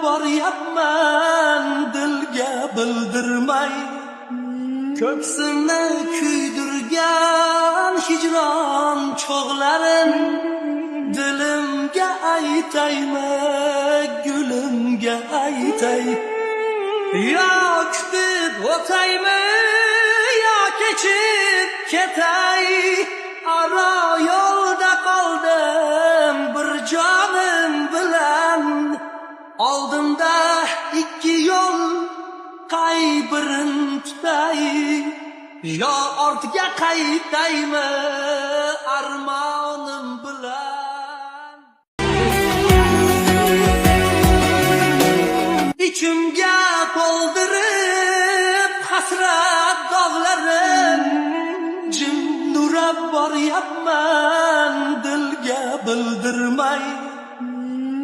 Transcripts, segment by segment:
boryapman dilga bildirmay, ko'ksimni kuydirgan hijron cho'g'larin dilimga aytaymi, gulimga aytay. Yo kutib o'taymi, yo kechib ketay, aro yo'lda qoldim bir jonim bilan. Oldimda ikki yo'l, qay birin tutay, yo ortga qaytaymi armonim bilan. İçimga to'ldirib hasrat dog'larim, jim nurab boryapman dilga bildirmay,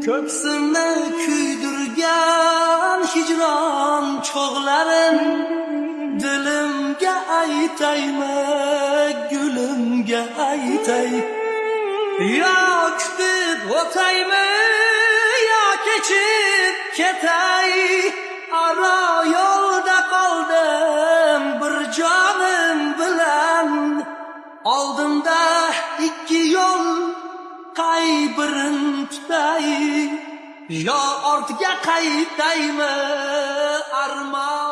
ko'ksimni kuydirgan hijron cho'g'larin dilimga aytaymi, gulimga aytay. Yo kutib o'taymi, yo kechib ketay, aro yo'lda qoldim bir jonim bilan. Oldimda ikki yo'l, qay birin tutay, yo ortga qaytaymi armon